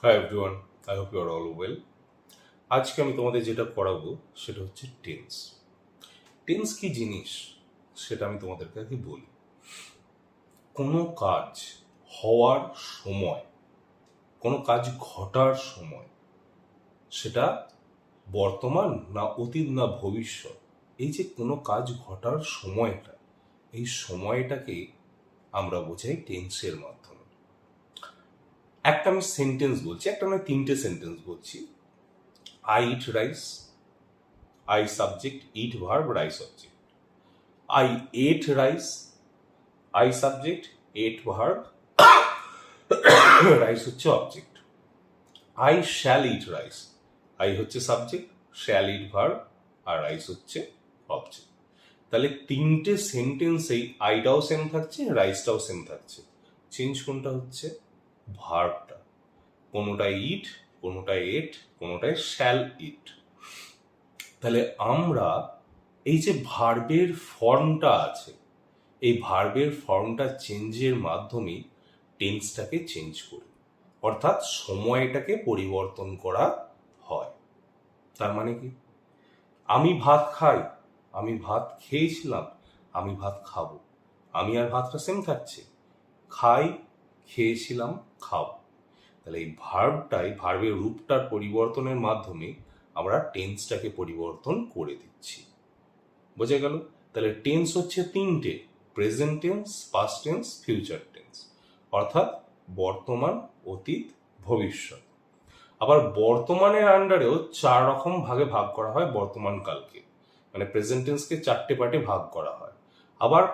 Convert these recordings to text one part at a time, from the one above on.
High everyone, I hope you are all well. আজকে আমি তোমাদের যেটা পড়াবো সেটা হচ্ছে টেন্স। টেন্স কি জিনিস সেটা আমি তোমাদেরকে আগে বলি। কোনো কাজ হওয়ার সময়, কোনো কাজ ঘটার সময়, সেটা বর্তমান না অতীত না ভবিষ্যৎ, এই যে কোনো কাজ ঘটার সময়টা, এই সময়টাকে আমরা বোঝাই টেন্সের মাধ্যমে। একটা আমি সেন্টেন্স বলছি, একটা নয় তিনটে সেন্টেন্স বলছি। I eat rice, I subject, eat verb, rice object. I ate rice, I subject, ate verb, rice হচ্ছে object. I shall eat rice, I হচ্ছে subject, shall eat verb, আর rice হচ্ছে object. তাহলে তিনটে সেন্টেন্সেই আইটাও সেম থাকছে, রাইসটাও same থাকছে। Change কোনটা হচ্ছে? ভার্বটা। কোনোটায় ইট, কোনোটায় এট, কোনোটায় shall eat. তাহলে আমরা এই যে ভার্বের ফর্মটা আছে, এই ভার্বের ফর্মটা চেঞ্জের মাধ্যমে টেন্সটাকে চেঞ্জ করি, অর্থাৎ সময়টাকে পরিবর্তন করা হয়। তার মানে কি? আমি ভাত খাই, আমি ভাত খেয়েছিলাম, আমি ভাত খাবো। আমি আর ভাতটা সেম থাকছে, খাই, খেয়েছিলাম, খাবো। তাহলে এই ভার্বটাই, ভার্বের রূপটার পরিবর্তনের মাধ্যমে আমরা টেন্সটাকে পরিবর্তন করে দিচ্ছি। বোঝা গেল? তাহলে টেন্স হচ্ছে তিনটে: present tense, past tense, future tense, অর্থাৎ বর্তমান, অতীত, ভবিষ্যৎ। আবার বর্তমানের আন্ডারেও 4 রকম ভাগে ভাগ করা হয় বর্তমান কালকে, মানে প্রেজেন্ট টেন্সকে 4টে পার্টে ভাগ করা হয়। আবার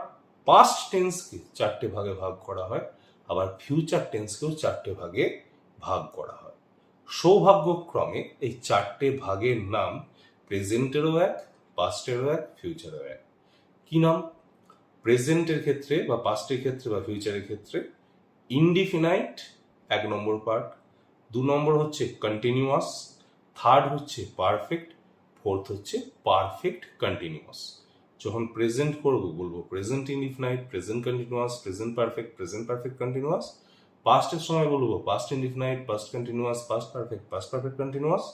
পাস্ট টেন্সকে 4টে ভাগে ভাগ করা হয়, আবার ফিউচার টেন্সকেও 4টে ভাগে ভাগ করা হয়। সৌভাগ্যক্রমে এই 4টে ভাগের নাম প্রেজেন্টেরও এক, পাস্টেরও এক, ফিউচারও এক। কি নাম? প্রেজেন্টের ক্ষেত্রে বা পাস্টের ক্ষেত্রে বা ফিউচারের ক্ষেত্রে ইনডিফিনাইট 1 নম্বর পার্ট, 2 নম্বর হচ্ছে কন্টিনিউয়াস, থার্ড হচ্ছে পারফেক্ট, ফোর্থ হচ্ছে পারফেক্ট কন্টিনিউয়াস। যখন প্রেজেন্ট করব বলবো present indefinite, present continuous, present perfect continuous. পাস্টের সময় বলবো past indefinite, past continuous, past perfect continuous.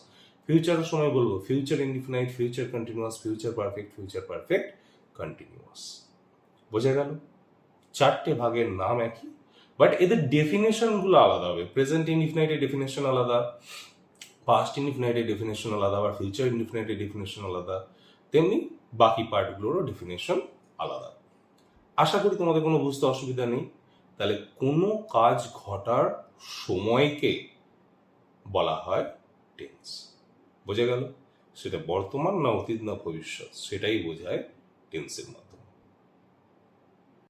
ফিউচারের সময় বলবো future indefinite, future continuous, future perfect continuous. বোঝা গেল? 4টে ভাগের নাম একই, বাট এদের ডেফিনেশন গুলো আলাদা হবে। প্রেজেন্ট ইনডিফিনাইটের ডেফিনেশন আলাদা, পাস্ট ইনডিফিনাইটের ডেফিনেশন আলাদা, আবার ফিউচার ইনডিফিনাইটের ডেফিনেশন আলাদা, তেমনি বাকি পার্টগুলোরও ডেফিনেশন আলাদা। আশা করি তোমাদের কোনো বুঝতে অসুবিধা নেই। তাহলে কোনো কাজ ঘটার সময়কে বলা হয় টেন্স। বোঝা গেল? সেটা বর্তমান না অতীত না ভবিষ্যৎ, সেটাই বোঝায় টেন্সের মাধ্যমে।